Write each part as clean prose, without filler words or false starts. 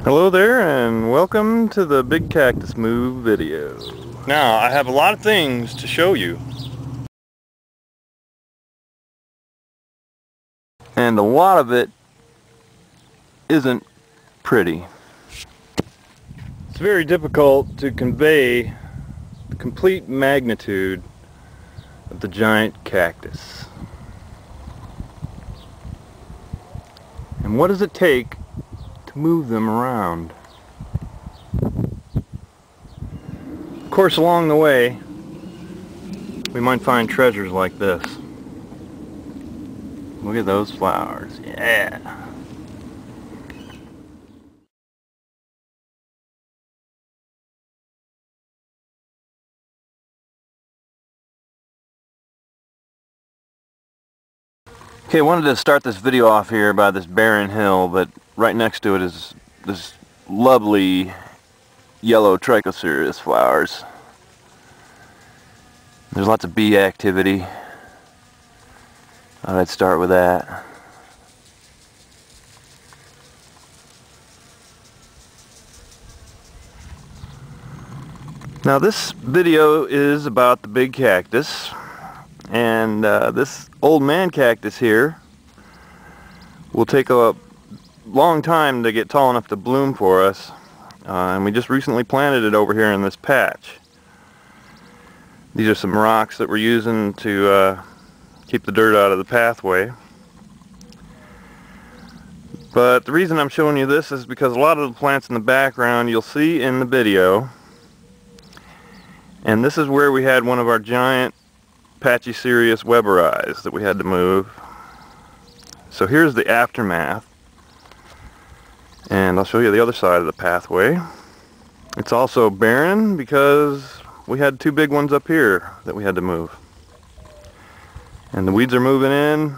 Hello there and welcome to the Big Cactus Move video. Now I have a lot of things to show you. And a lot of it isn't pretty. It's very difficult to convey the complete magnitude of the giant cactus. And what does it take to move them around? Of course, along the way, we might find treasures like this. Look at those flowers. Yeah. Okay, I wanted to start this video off here by this barren hill, but right next to it is this lovely yellow trichocereus flowers. There's lots of bee activity. Thought I'd start with that. Now this video is about the big cactus, and this old man cactus here will take a long time to get tall enough to bloom for us, and we just recently planted it over here in this patch. These are some rocks that we're using to keep the dirt out of the pathway. But the reason I'm showing you this is because a lot of the plants in the background you'll see in the video, and this is where we had one of our giant Pachycereus weberi that we had to move. So here's the aftermath, and I'll show you the other side of the pathway. It's also barren because we had two big ones up here that we had to move, and the weeds are moving in,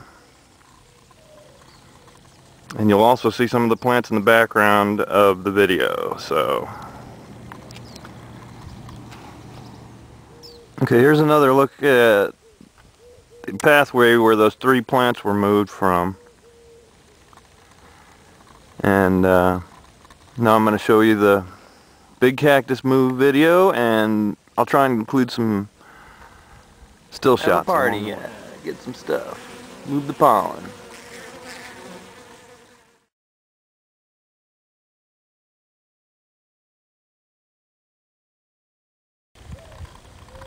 and you'll also see some of the plants in the background of the video. So okay, here's another look at the pathway where those three plants were moved from. And now I'm going to show you the Big Cactus Move video, and I'll try and include some still shots. Party, yeah. Get some stuff. Move the pollen.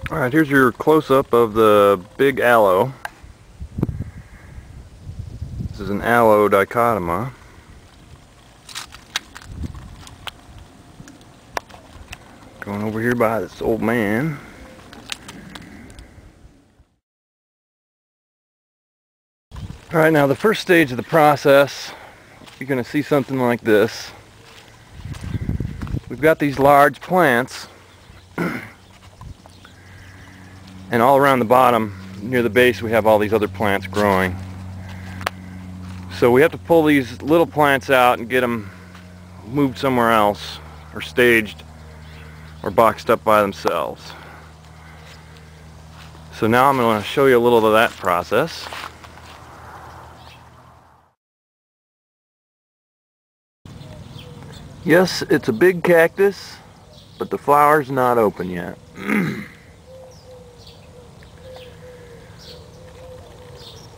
Alright, here's your close-up of the big aloe. This is an aloe dichotoma. Going over here by this old man. Alright, now the first stage of the process, you're going to see something like this. We've got these large plants, and all around the bottom, near the base, we have all these other plants growing. So we have to pull these little plants out and get them moved somewhere else, or staged, or boxed up by themselves. So now I'm going to show you a little of that process. Yes, it's a big cactus, but the flower's not open yet.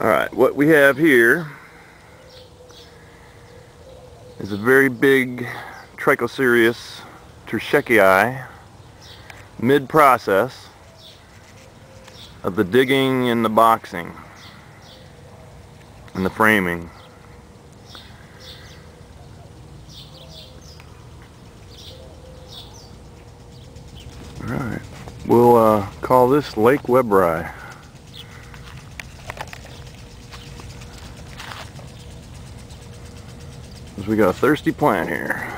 Alright, what we have here is a very big Trichocereus terschekii mid-process of the digging and the boxing and the framing. Alright, we'll call this Lake Weberi. Because we got a thirsty plant here.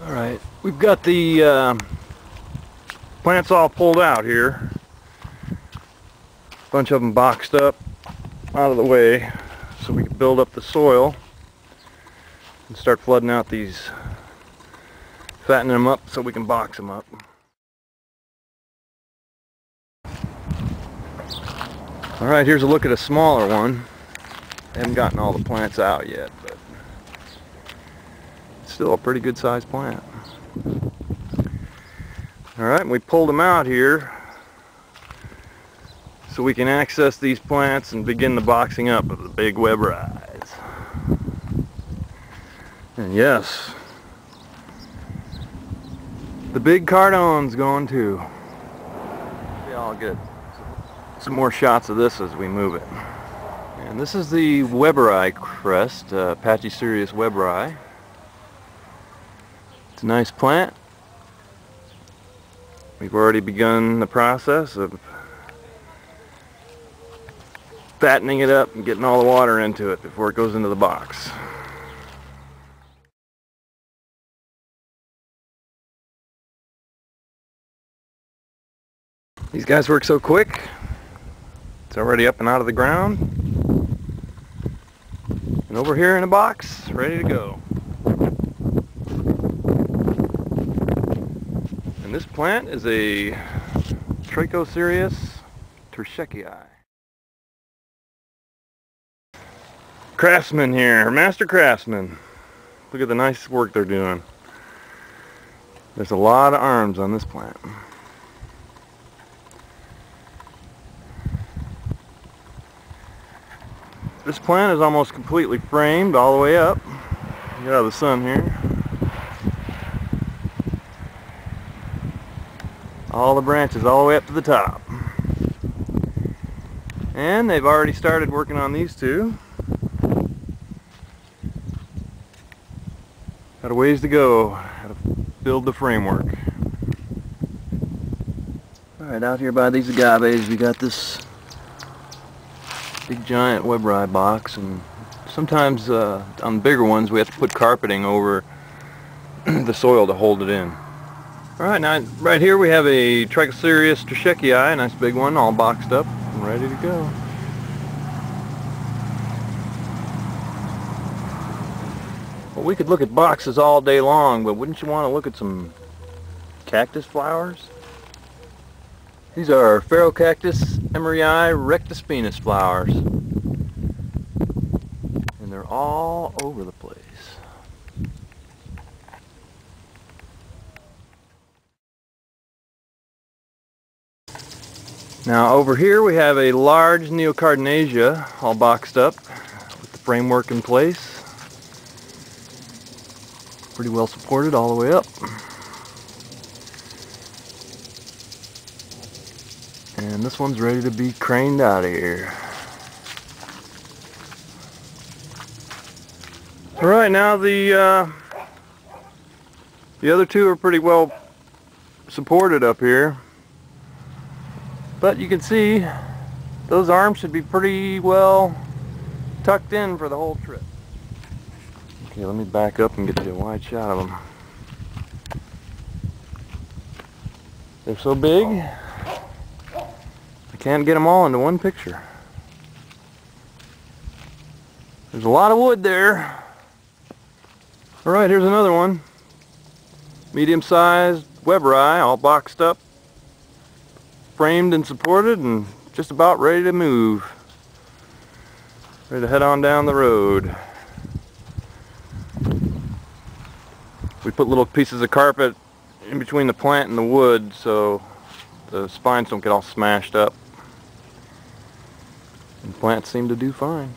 Alright, we've got the plants all pulled out here. A bunch of them boxed up out of the way so we can build up the soil and start flooding out these, fattening them up so we can box them up. Alright, here's a look at a smaller one. I haven't gotten all the plants out yet, but it's still a pretty good sized plant. Alright, we pulled them out here so we can access these plants and begin the boxing up of the big Webberi. And yes, the big Cardon's going too. Maybe I'll get some more shots of this as we move it. And this is the Webberi crest, Pachyserius Webberi. It's a nice plant. We've already begun the process of fattening it up and getting all the water into it before it goes into the box. These guys work so quick. It's already up and out of the ground. And over here in a box, ready to go. And this plant is a Trichoserius terschekii. Craftsman here, master craftsman. Look at the nice work they're doing. There's a lot of arms on this plant. This plant is almost completely framed all the way up. Get out of the sun here. All the branches all the way up to the top. And they've already started working on these two. Got a ways to go. How to build the framework. Alright, out here by these agaves we got this big giant Webberi box, and sometimes on the bigger ones we have to put carpeting over the soil to hold it in. Alright, now right here we have a Trichoserius terschekii, a nice big one, all boxed up and ready to go. Well, we could look at boxes all day long, but wouldn't you want to look at some cactus flowers? These are Phaerocactus emeryii rectospinous flowers. And they're all over the place. Now over here we have a large Neocardonasia all boxed up with the framework in place. Pretty well supported all the way up. And this one's ready to be craned out of here. Alright, now the other two are pretty well supported up here. But you can see those arms should be pretty well tucked in for the whole trip. Okay, let me back up and get you a wide shot of them. They're so big, I can't get them all into one picture. There's a lot of wood there. Alright, here's another one. Medium-sized Webberi, all boxed up, framed and supported, and just about ready to move. Ready to head on down the road. We put little pieces of carpet in between the plant and the wood so the spines don't get all smashed up. And plants seem to do fine.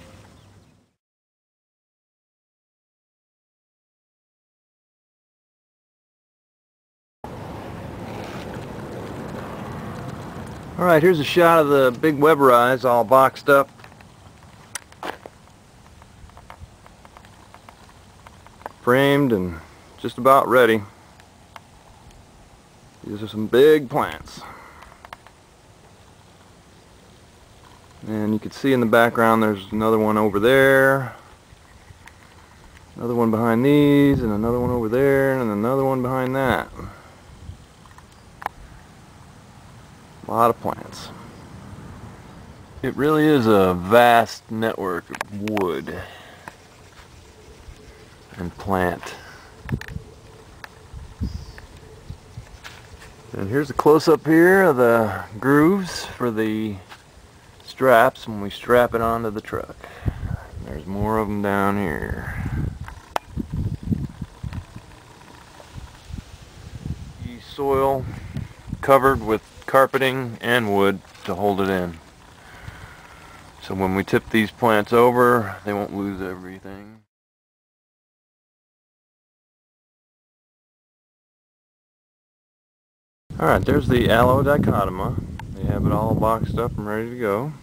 Alright, here's a shot of the big Webberi all boxed up. Framed and just about ready. These are some big plants. And you can see in the background there's another one over there. Another one behind these, and another one over there, and another one behind that. A lot of plants. It really is a vast network of wood and plant. And here's a close-up here of the grooves for the straps when we strap it onto the truck. There There's more of them down here. The soil covered with carpeting and wood to hold it in. So when we tip these plants over, they won't lose everything. Alright, there's the aloe dichotoma. They have it all boxed up and ready to go.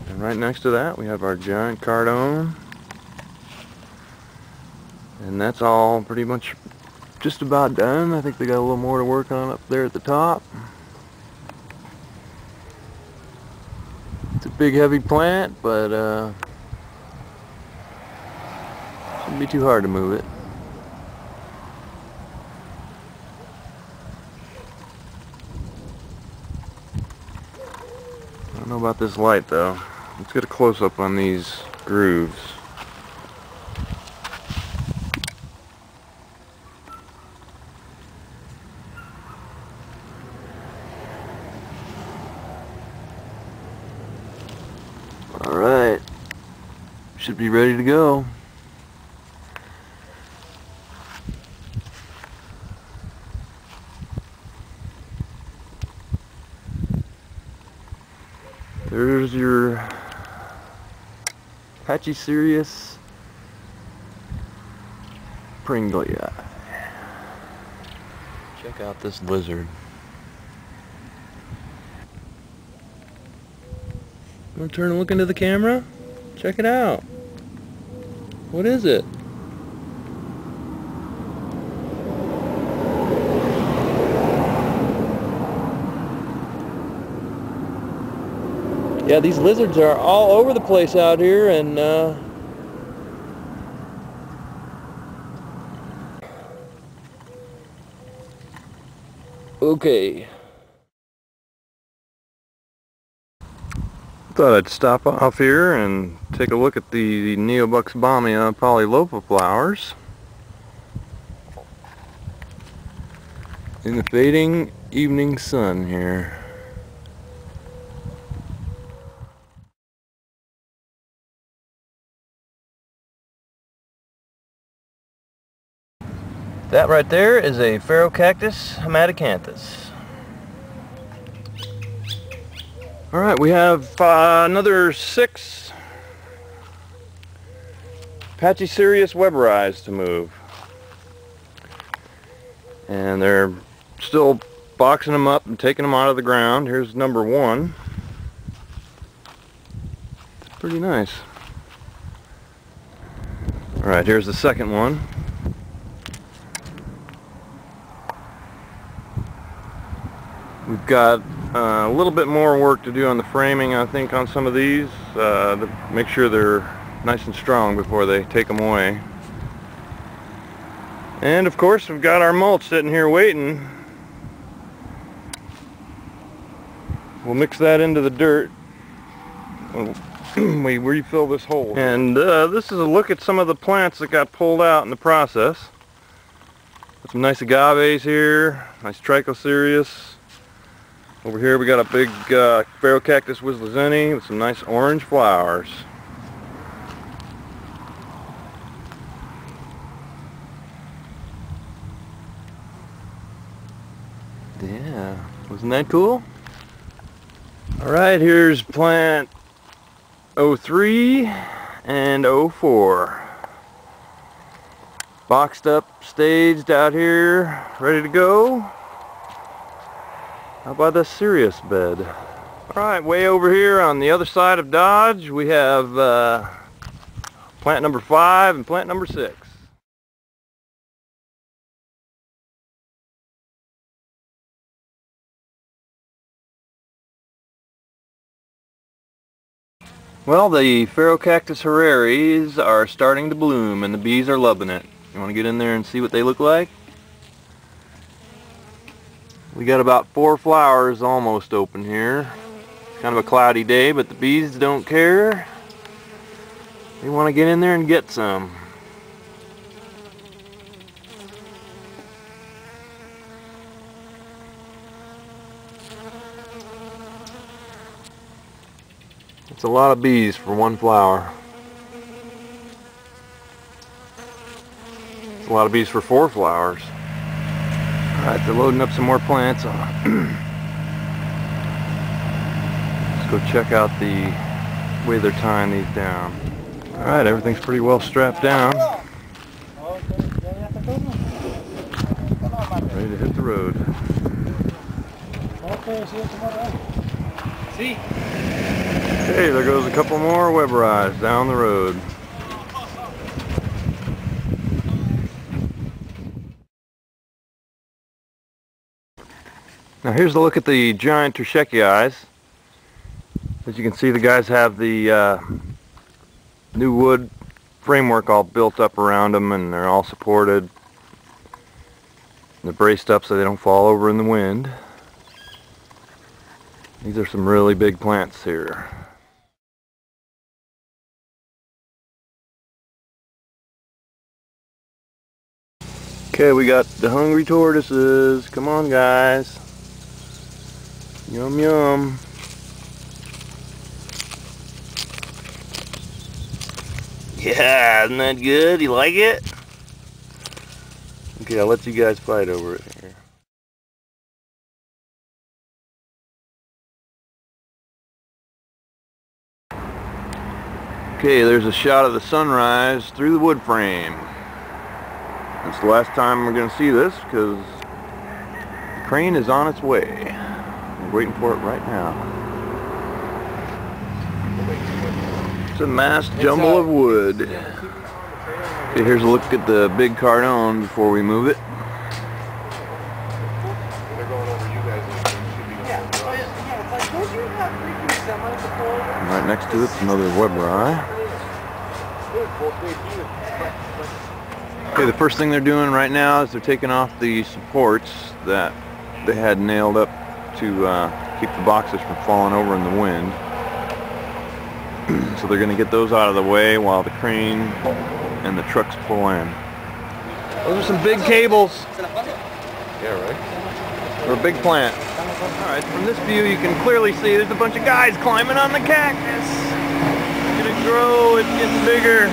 And right next to that we have our giant cardone. And that's all pretty much just about done. I think they got a little more to work on up there at the top. It's a big heavy plant, but shouldn't be too hard to move it. I don't know about this light though. Let's get a close-up on these grooves. Alright, should be ready to go. There's your Pachycereus Pringlea. Check out this lizard. You want to turn and look into the camera? Check it out. What is it? Yeah, these lizards are all over the place out here, and okay. Thought I'd stop off here and take a look at the Neobuxbaumia polylopa flowers in the fading evening sun here. That right there is a Phaerocactus hematocanthus. Alright, we have another 6 Pachycereus weberized to move. And they're still boxing them up and taking them out of the ground. Here's number 1. It's pretty nice. Alright, here's the second one. We've got a little bit more work to do on the framing, I think, on some of these to make sure they're nice and strong before they take them away. And of course we've got our mulch sitting here waiting. We'll mix that into the dirt when we refill this hole. And this is a look at some of the plants that got pulled out in the process. Got some nice agaves here, nice Trichocereus. Over here we got a big Phaerocactus wislizeni with some nice orange flowers. Yeah, wasn't that cool? Alright, here's plant 03 and 04. Boxed up, staged out here, ready to go. How about the serious bed? Alright, way over here on the other side of Dodge we have plant number 5 and plant number 6. Well, the Phaerocactus Herreris are starting to bloom and the bees are loving it. You want to get in there and see what they look like? We got about 4 flowers almost open here. It's kind of a cloudy day, but the bees don't care. They want to get in there and get some. It's a lot of bees for one flower. A lot of bees for 4 flowers. Alright, they're loading up some more plants. Let's go check out the way they're tying these down. Alright, everything's pretty well strapped down. Ready to hit the road. Okay, there goes a couple more Webberize down the road. Now here's a look at the giant Terschekii. As you can see, the guys have the new wood framework all built up around them, and they're all supported. They're braced up so they don't fall over in the wind. These are some really big plants here. Okay, we got the hungry tortoises. Come on, guys. Yum yum. Yeah, isn't that good? You like it? Okay, I'll let you guys fight over it here. Okay, there's a shot of the sunrise through the wood frame. It's the last time we're going to see this because the crane is on its way. I'm waiting for it right now. It's a mass jumble of wood. Okay, here's a look at the big cardone before we move it. And right next to it's another Webberi. Okay, the first thing they're doing right now is they're taking off the supports that they had nailed up to keep the boxes from falling over in the wind. So they're going to get those out of the way while the crane and the trucks pull in. Those are some big cables. Yeah, right. They're a big plant. Alright, from this view you can clearly see there's a bunch of guys climbing on the cactus. It's going to grow, it's getting bigger.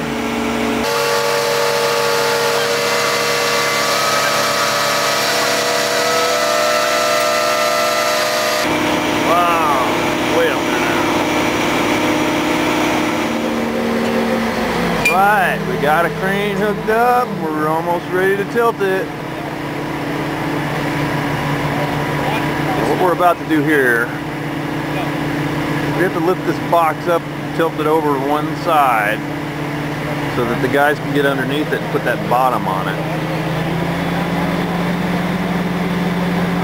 Right, we got a crane hooked up. We're almost ready to tilt it. What we're about to do here, we have to lift this box up, tilt it over one side so that the guys can get underneath it and put that bottom on it.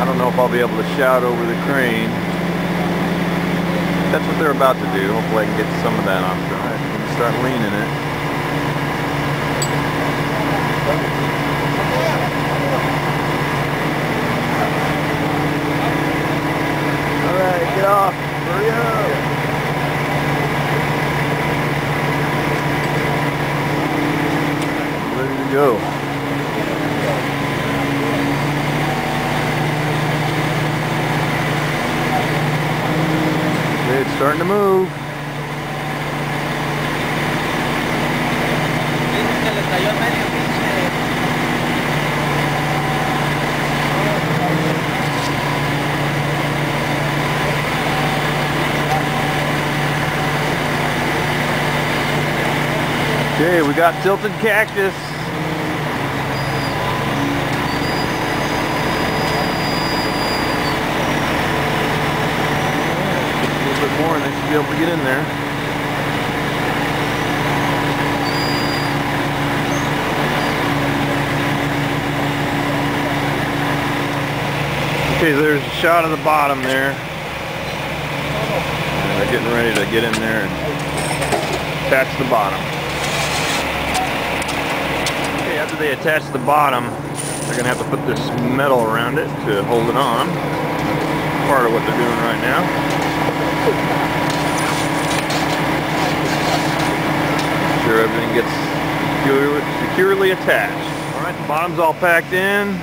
I don't know if I'll be able to shout over the crane. That's what they're about to do. Hopefully I can get some of that on. Start leaning it. Alright, get off. Hurry up. Ready to go. Okay, it's starting to move. Okay, we got tilted cactus. A little bit more and they should be able to get in there. Okay, there's a shot of the bottom there. And they're getting ready to get in there and attach the bottom. After they attach the bottom, they're going to have to put this metal around it to hold it on. Part of what they're doing right now. Make sure everything gets securely attached. Alright, the bottom's all packed in.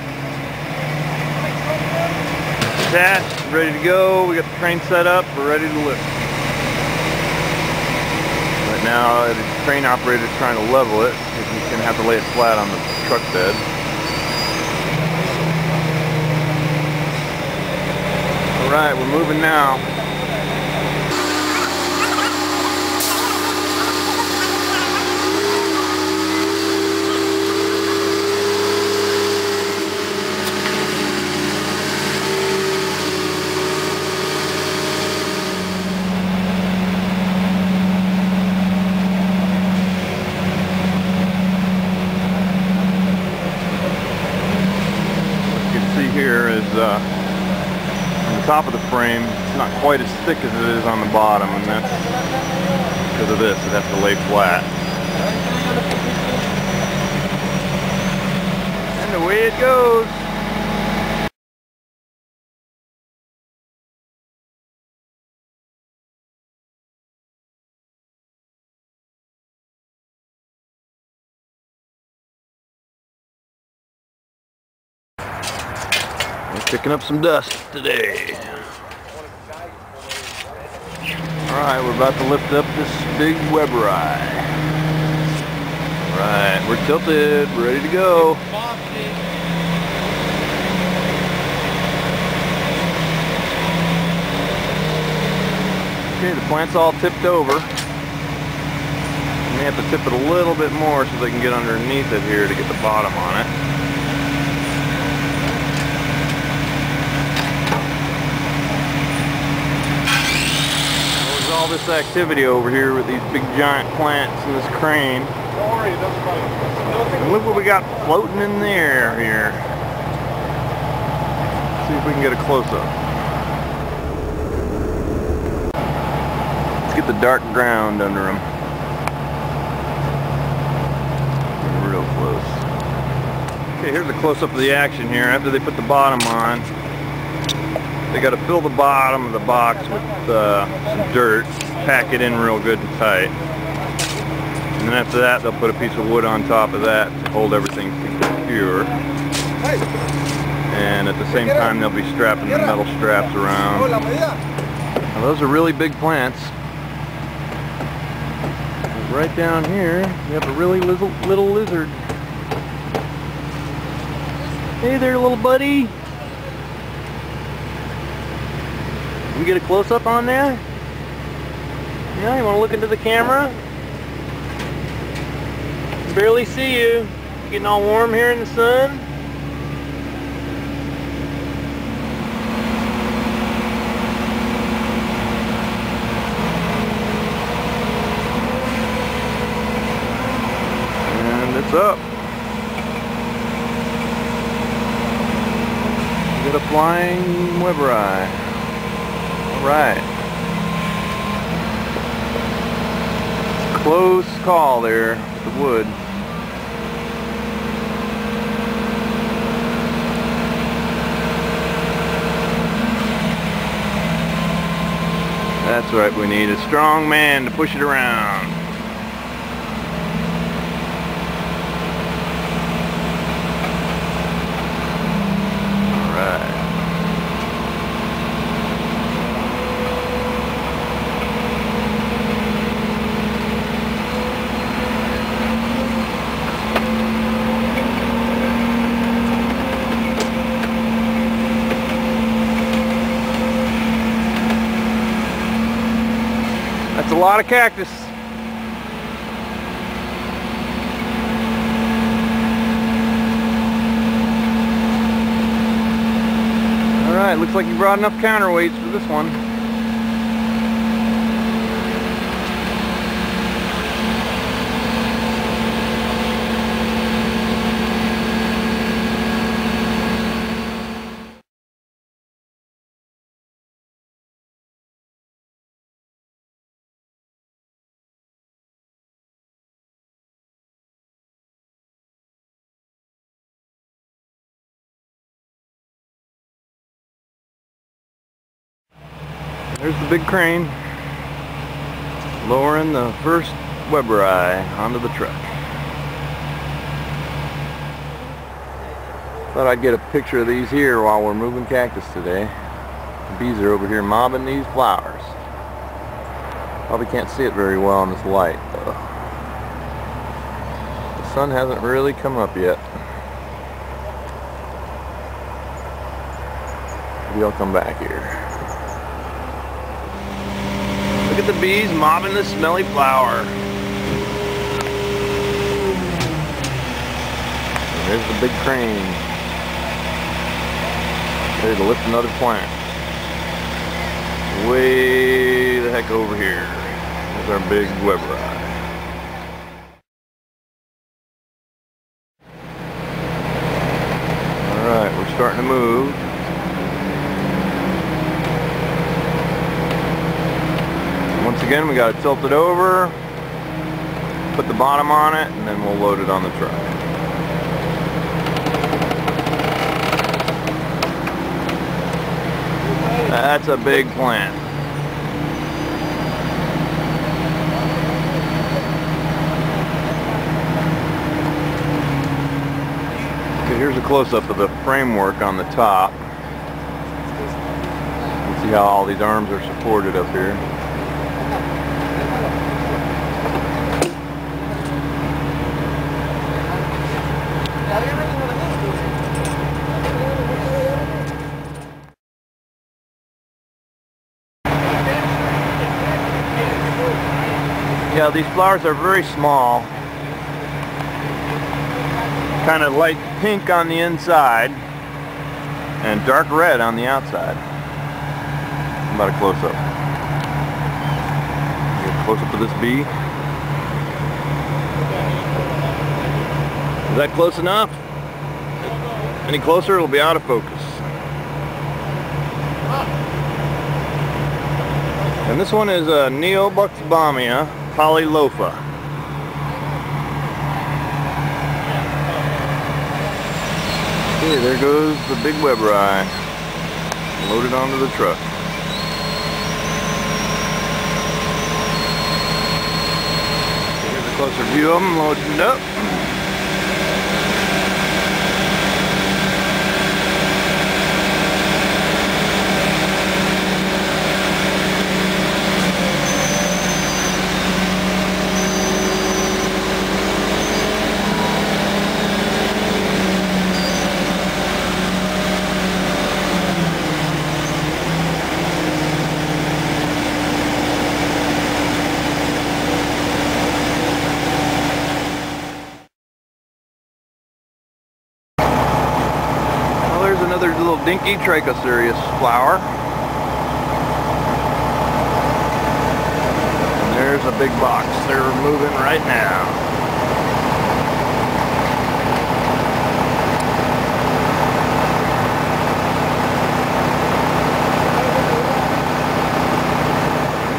Attached, ready to go. We got the crane set up, we're ready to lift. Right now, crane operator's trying to level it. He's going to have to lay it flat on the truck bed. Alright, we're moving now. Here is on the top of the frame. It's not quite as thick as it is on the bottom, and that's because of this. It has to lay flat. And away it goes. Picking up some dust today. Alright, we're about to lift up this big Weber eye. Alright, we're tilted, we're ready to go. Okay, the plant's all tipped over. We have to tip it a little bit more so they can get underneath it here to get the bottom on it. All this activity over here with these big giant plants and this crane. And look what we got floating in the air here. Let's see if we can get a close-up. Let's get the dark ground under them. Real close. Okay, here's a close-up of the action here. After they put the bottom on, they got to fill the bottom of the box with some dirt, pack it in real good and tight, and then after that they'll put a piece of wood on top of that to hold everything secure. And at the same time they'll be strapping the metal straps around. Now, those are really big plants. Right down here we have a really little lizard. Hey there, little buddy. Can we get a close-up on there? Yeah, you want to look into the camera? I can barely see you. Getting all warm here in the sun. And it's up. Get a flying Weber eye. Right. Close call there with the wood. That's right, we need a strong man to push it around. That's a lot of cactus. Alright, looks like you brought enough counterweights for this one. There's the big crane lowering the first Weber eye onto the truck. Thought I'd get a picture of these here while we're moving cactus today. The bees are over here mobbing these flowers. Probably can't see it very well in this light though. sun hasn't really come up yet. Maybe I'll come back here. Look at the bees mobbing the smelly flower. There's the big crane. Ready to lift another plant. Way the heck over here. There's our big webber. Alright, we're starting to move. Once again, we got to tilt it over, put the bottom on it, and then we'll load it on the truck. That's a big plant. Okay, here's a close-up of the framework on the top. You can see how all these arms are supported up here. Yeah, these flowers are very small. Kind of light pink on the inside and dark red on the outside. How about a close-up? Get a close-up of this bee. Is that close enough? Any closer, it'll be out of focus. And this one is a Neobuxbaumia polylofa. Okay, there goes the big webber. Loaded onto the truck. Here's a closer view of them loading up. Another little dinky trichocereus flower. And there's a big box they're moving right now.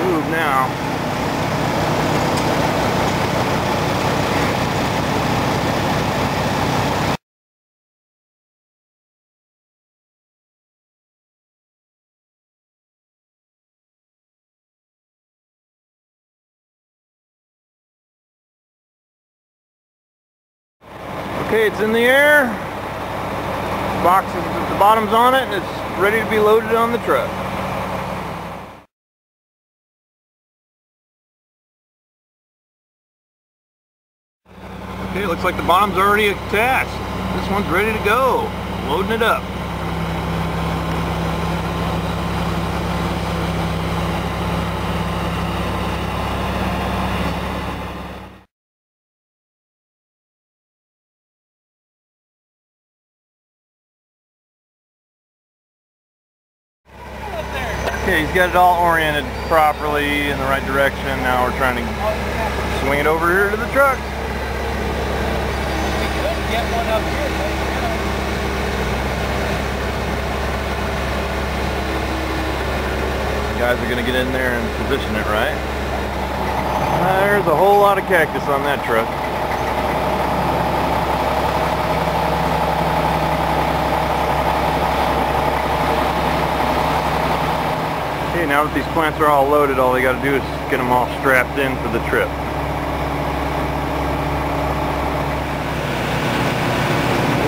Move now. Okay, it's in the air. The box is, the bottom's on it, and it's ready to be loaded on the truck. Okay, looks like the bottom's already attached. This one's ready to go. Loading it up. Okay, he's got it all oriented properly in the right direction. Now we're trying to swing it over here to the truck. We could get one up here. You guys are going to get in there and position it right. There's a whole lot of cactus on that truck. Okay, now that these plants are all loaded, all they got to do is get them all strapped in for the trip.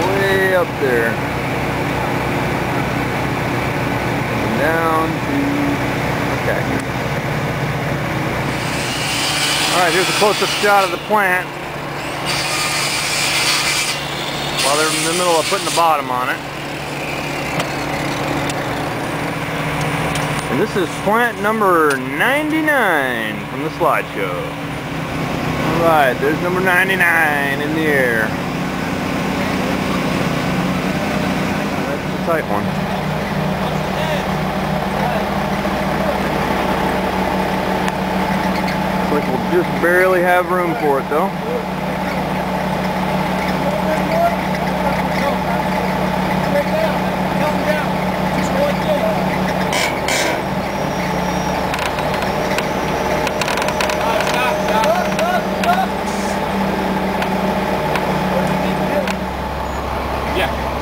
Way up there. And down to the cactus. Alright, here's a close-up shot of the plant. while they're in the middle of putting the bottom on it. And this is plant number 99 from the slideshow. Alright, there's number 99 in the air. That's a tight one. Looks like we'll just barely have room for it though.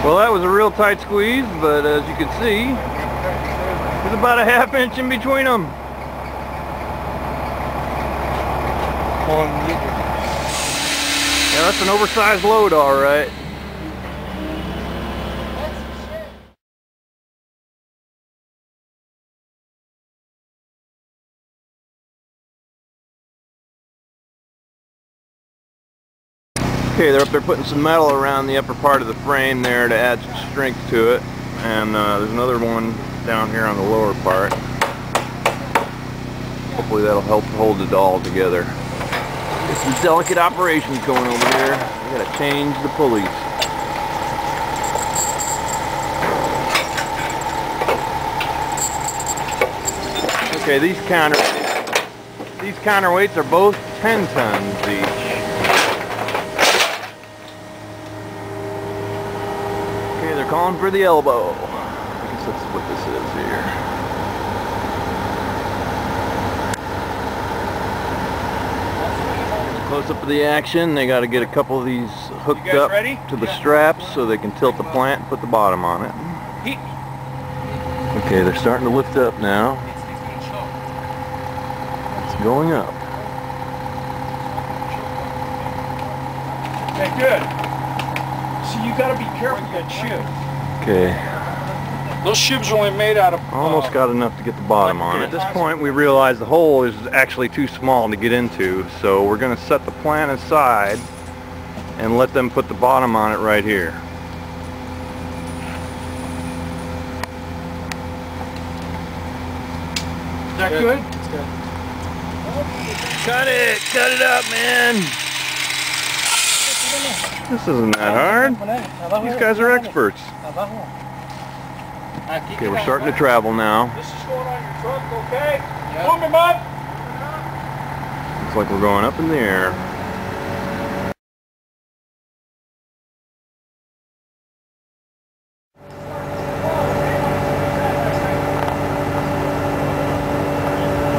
Well, that was a real tight squeeze, but as you can see, there's about a ½ inch in between them. Yeah, that's an oversized load, all right. Okay, they're up there putting some metal around the upper part of the frame there to add some strength to it. And there's another one down here on the lower part. Hopefully that'll help hold it all together. There's some delicate operations going over here. We gotta change the pulleys. Okay, these counterweights are both 10 tons each. They're calling for the elbow. I guess that's what this is here. Close up of the action, they got to get a couple of these hooked up to the straps so they can tilt the plant and put the bottom on it. Okay, they're starting to lift up now. It's going up. Okay, good. So you got to be careful with that shib. Okay. Those shibs are only made out of... Almost got enough to get the bottom on it. At this point we realize the hole is actually too small to get into, so we're going to set the plant aside and let them put the bottom on it right here. Is that good? It's good. Cut it up, man. This isn't that hard. These guys are experts. Okay, we're starting to travel now. This is going on your truck, okay? Yep. Move me, bud. Looks like we're going up in the air.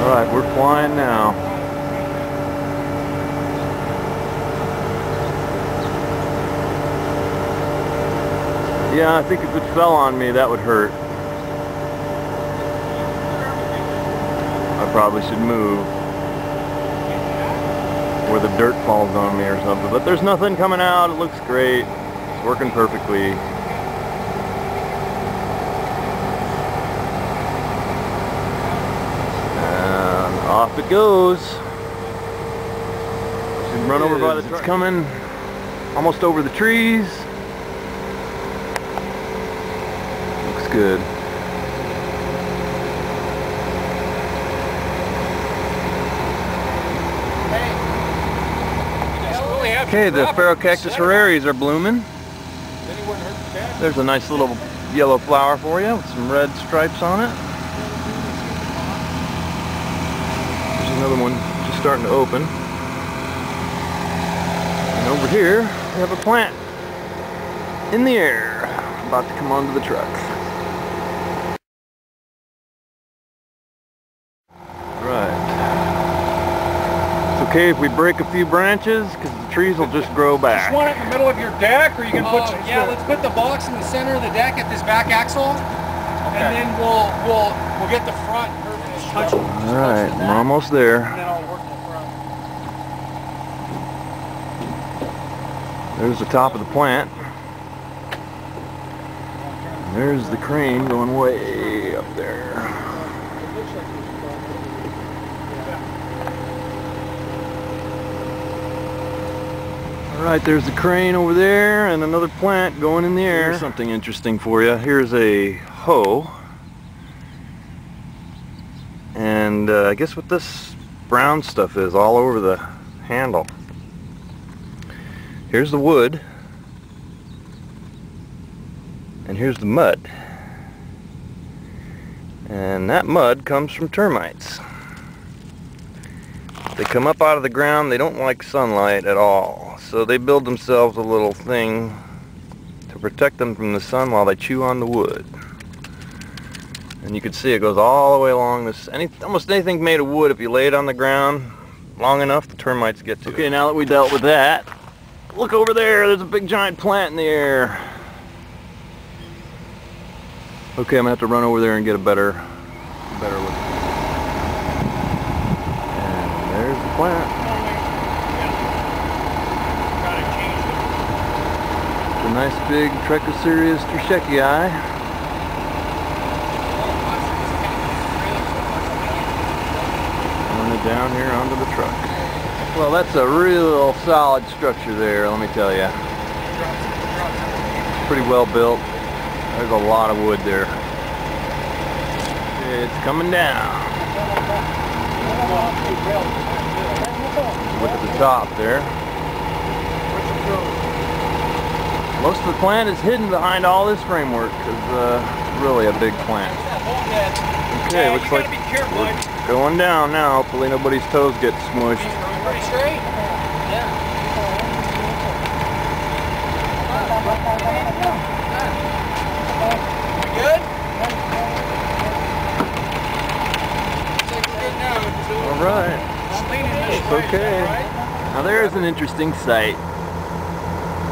Alright, we're flying now. Yeah, I think if it fell on me, that would hurt. I probably should move where the dirt falls on me or something. But there's nothing coming out. It looks great. It's working perfectly. And off it goes. Should run over by the truck. It's coming almost over the trees. Good. Okay, the Cactus Herreraries are blooming. There's a nice little yellow flower for you with some red stripes on it. There's another one just starting to open. And over here, we have a plant in the air about to come onto the truck. Okay, if we break a few branches, because the trees will just grow back. Just want it in the middle of your deck, or you can put some... Yeah, let's put the box in the center of the deck at this back axle, okay. And then we'll get the front perfect. All right, we're almost there. And then I'll work the front. There's the top of the plant. And there's the crane going way up there. Alright, there's the crane over there and another plant going in the air. Here's something interesting for you. Here's a hoe. And I guess what this brown stuff is all over the handle. Here's the wood. And here's the mud. And that mud comes from termites. They come up out of the ground, they don't like sunlight at all. So they build themselves a little thing to protect them from the sun while they chew on the wood. And you can see it goes all the way along this, almost anything made of wood, if you lay it on the ground long enough, the termites get to it. Okay, now that we dealt with that, look over there, there's a big giant plant in the air. Okay, I'm gonna have to run over there and get a better look. And there's the plant. It's a nice big Trichocereus terschekii. Run it down here onto the truck. Well, that's a real solid structure there, let me tell you. Pretty well built. There's a lot of wood there. It's coming down. Look at the top there. Most of the plant is hidden behind all this framework because it's really a big plant. Okay, looks like we're going down now. Hopefully nobody's toes get smushed. Pretty straight? Yeah. Good? Alright. It's okay. Now there's an interesting sight.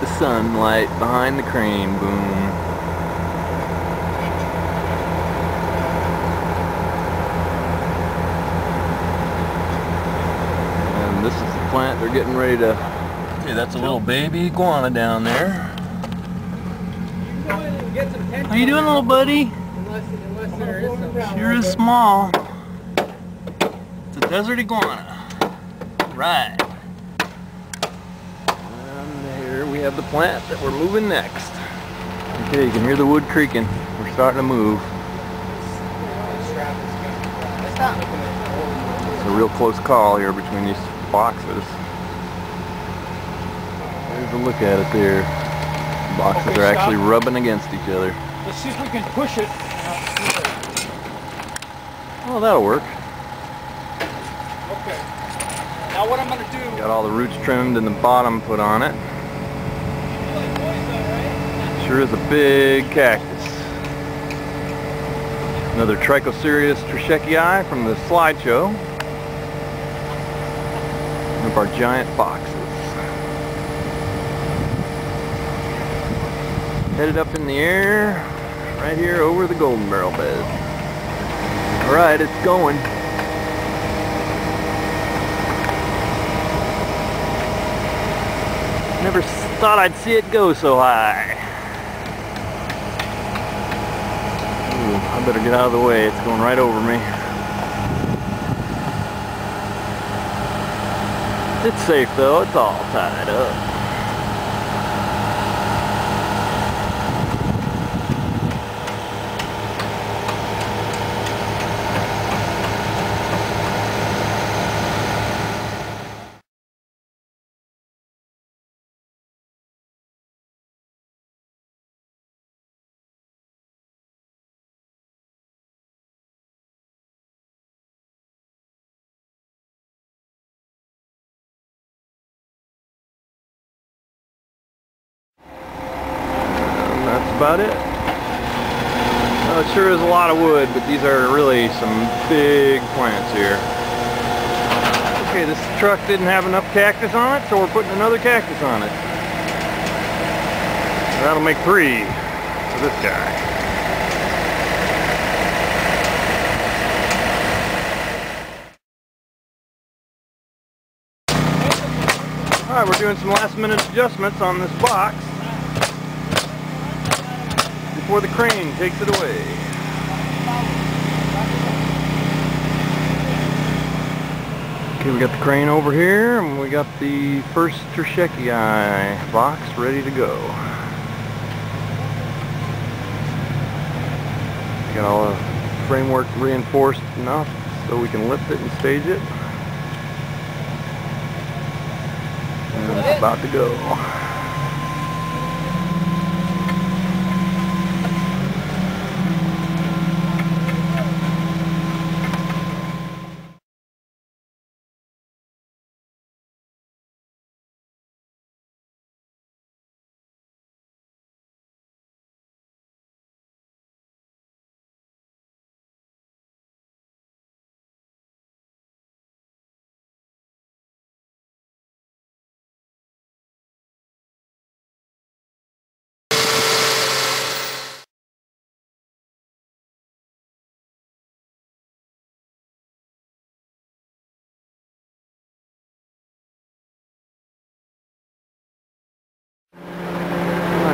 The sunlight behind the crane boom. And this is the plant they're getting ready to... Okay, that's a little baby iguana down there. How you doing, little buddy? Unless there is some. Sure is small. It's a desert iguana. Right. And here we have the plant that we're moving next. Okay, you can hear the wood creaking. We're starting to move. It's a real close call here between these boxes. There's a look at it there. The boxes are actually rubbing against each other. Let's see if we can push it. Oh, that'll work. Okay. Now what I'm going to do... Got all the roots trimmed and the bottom put on it. Sure is a big cactus. Another Trichocereus terschekii from the slideshow. One of our giant boxes. Headed up in the air, right here over the golden barrel bed. Alright, it's going. Never thought I'd see it go so high. Ooh, I better get out of the way, it's going right over me. It's safe though, it's all tied up. About it. Well, it sure is a lot of wood, but these are really some big plants here. Okay, this truck didn't have enough cactus on it, so we're putting another cactus on it. That'll make 3 for this guy. Alright, we're doing some last minute adjustments on this box before the crane takes it away. Okay, we got the crane over here, and we got the first Tersheki box ready to go. Got all the framework reinforced enough so we can lift it and stage it. And it's about to go.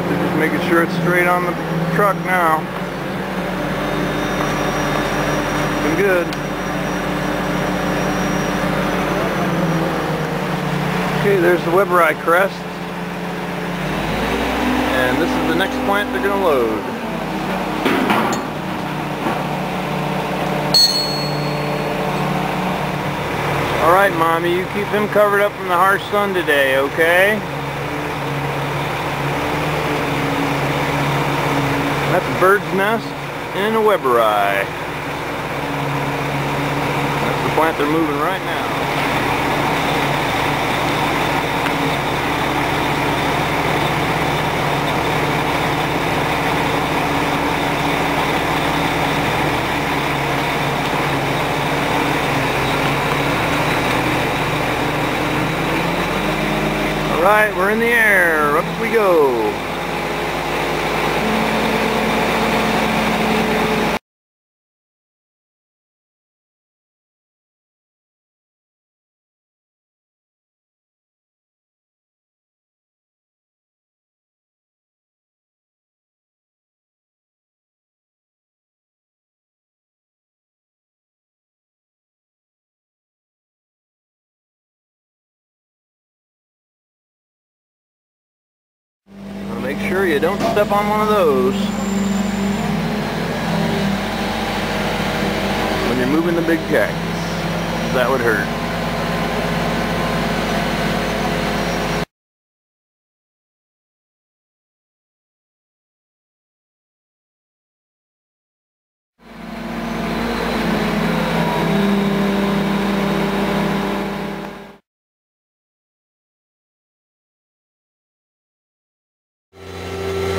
Just making sure it's straight on the truck now. Looking good. Okay, there's the Weberite crest. And this is the next plant they're going to load. Alright, Mommy, you keep him covered up from the harsh sun today, okay? That's a bird's nest in a Weberite. That's the plant they're moving right now. Alright, we're in the air. Up we go. Make sure you don't step on one of those when you're moving the big cactus. That would hurt.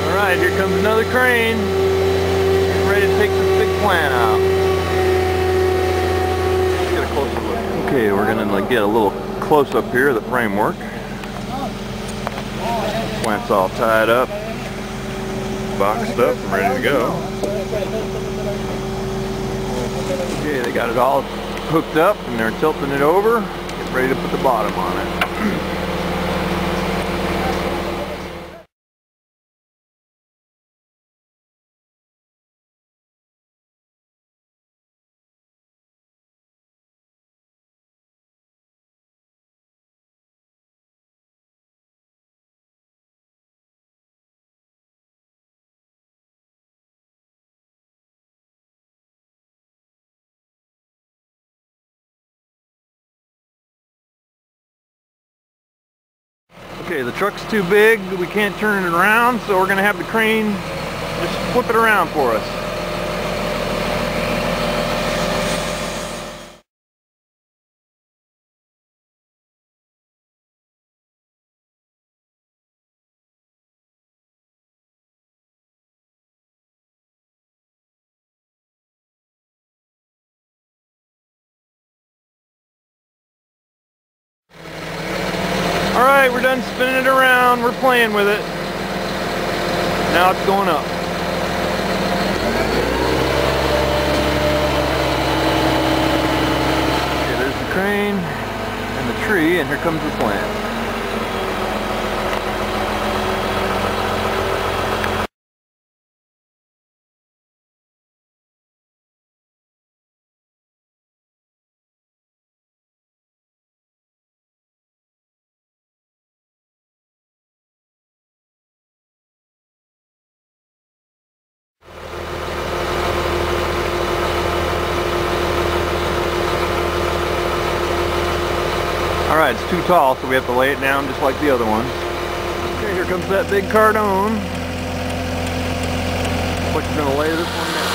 Alright, here comes another crane. Getting ready to take this big plant out. Let's get a closer look. Okay, we're going to get a little close up here of the framework. Plant's all tied up, boxed up, and ready to go. Okay, they got it all hooked up and they're tilting it over. Get ready to put the bottom on it. Okay, the truck's too big, we can't turn it around, so we're going to have the crane just flip it around for us. Alright, we're done spinning it around, we're playing with it. Now it's going up. Okay, there's the crane and the tree, and here comes the plant. Alright, it's too tall, so we have to lay it down just like the other ones. Okay, here comes that big cardone. Looks like we're going to lay this one down.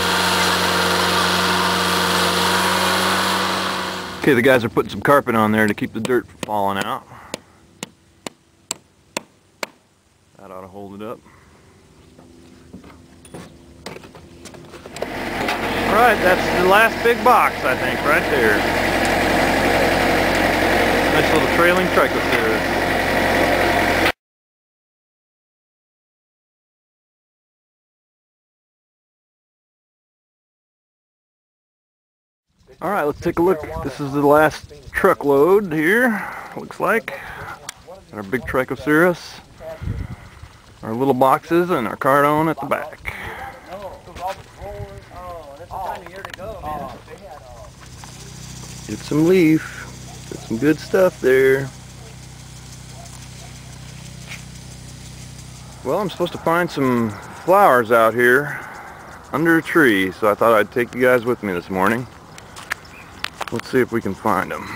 Okay, the guys are putting some carpet on there to keep the dirt from falling out. That ought to hold it up. Alright, that's the last big box, I think, right there. Nice little trailing trichoceras. Alright, let's take a look. This is the last truckload here, looks like. Our big trichoceras, our little boxes, and our cardone at the back. Get some leaf. Get some good stuff there. Well, I'm supposed to find some flowers out here under a tree, so I thought I'd take you guys with me this morning. Let's see if we can find them.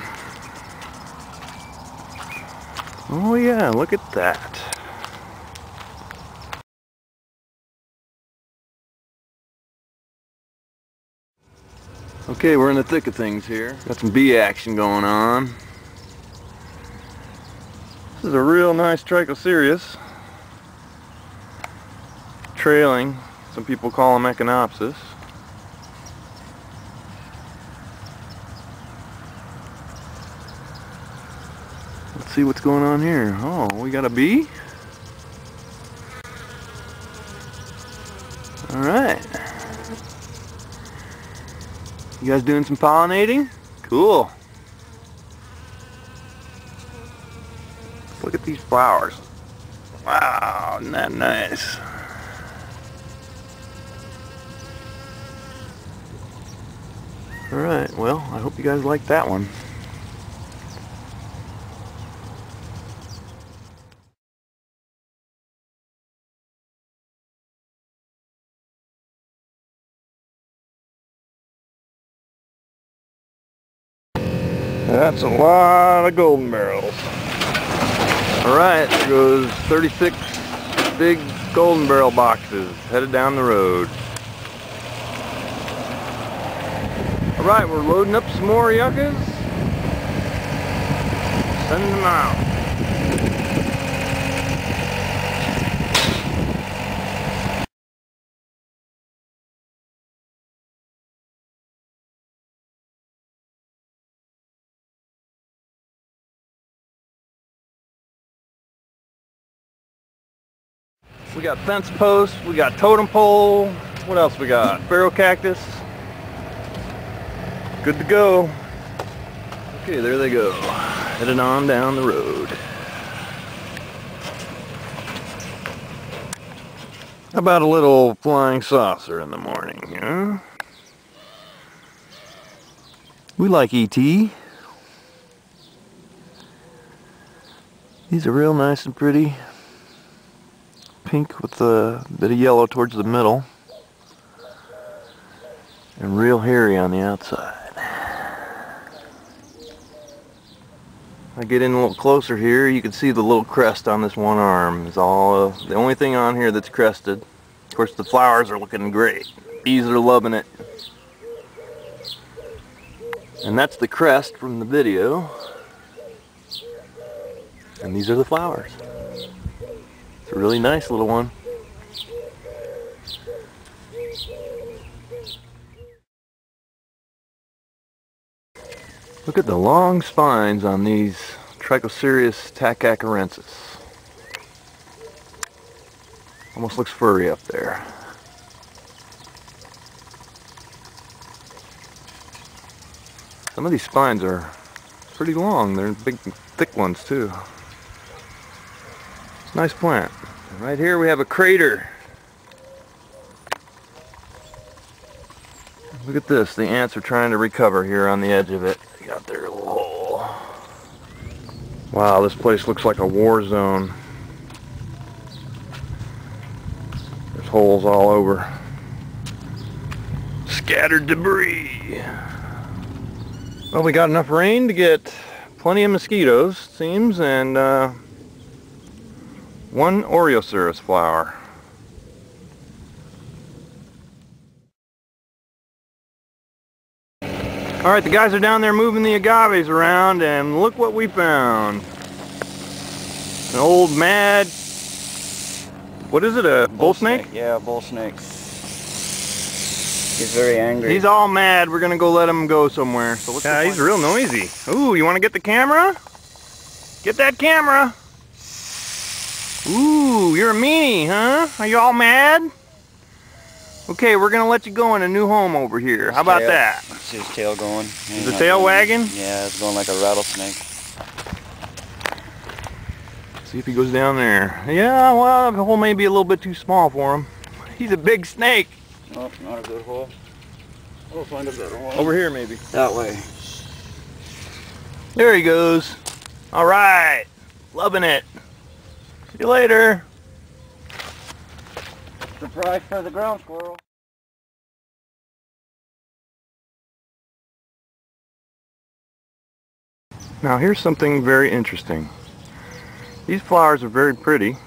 Oh yeah, look at that. Okay, we're in the thick of things here. Got some bee action going on. This is a real nice trichoceras. Trailing. Some people call them echinopsis. Let's see what's going on here. Oh, we got a bee? Alright. You guys doing some pollinating? Cool. Look at these flowers. Wow, isn't that nice? Alright, well, I hope you guys like that one. That's a lot of golden barrels. Alright, there goes 36 big golden barrel boxes headed down the road. Alright, we're loading up some more yuccas. Sending them out. We got fence posts, we got totem pole, what else we got? Sparrow cactus. Good to go. Okay, there they go. Headed on down the road. How about a little flying saucer in the morning, huh? We like E.T. These are real nice and pretty. Pink with a bit of yellow towards the middle. And real hairy on the outside. If I get in a little closer here, you can see the little crest on this one arm. Is all the only thing on here that's crested. Of course, the flowers are looking great. Bees are loving it. And that's the crest from the video. And these are the flowers. It's a really nice little one. Look at the long spines on these Trichocereus tachycarensis. Almost looks furry up there. Some of these spines are pretty long. They're big, thick ones too. It's a nice plant. And right here we have a crater. Look at this. The ants are trying to recover here on the edge of it. They got their little hole. Wow, this place looks like a war zone. There's holes all over. Scattered debris. Well, we got enough rain to get plenty of mosquitoes, seems, and one Oreoceras flower. Alright, the guys are down there moving the agaves around, and look what we found. An old mad... What is it, a bull snake? Yeah, a bull snake. He's very angry. He's all mad. We're gonna go let him go somewhere. So yeah, he's real noisy. Ooh, you wanna get the camera? Get that camera! Ooh, you're a meanie, huh? Are you all mad? Okay, we're gonna let you go in a new home over here. How about that? See his tail going. Is the tail wagging? Yeah, it's going like a rattlesnake. See if he goes down there. Yeah, well, the hole may be a little bit too small for him. He's a big snake. Oh, not a good hole. We'll find a better hole. Over here, maybe. That way. There he goes. All right, loving it. See you later. Surprise for the ground squirrel. Now here's something very interesting. These flowers are very pretty.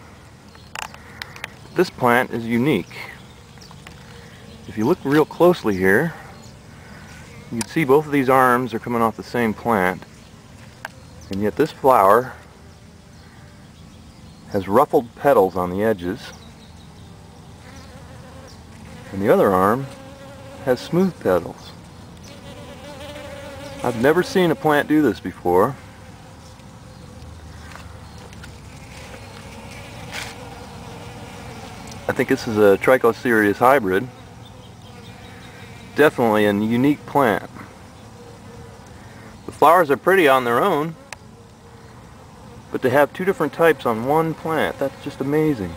This plant is unique. If you look real closely here, you can see both of these arms are coming off the same plant. And yet this flower has ruffled petals on the edges. And the other arm has smooth petals. I've never seen a plant do this before. I think this is a Trichocereus hybrid. Definitely a unique plant. The flowers are pretty on their own, but to have two different types on one plant, that's just amazing.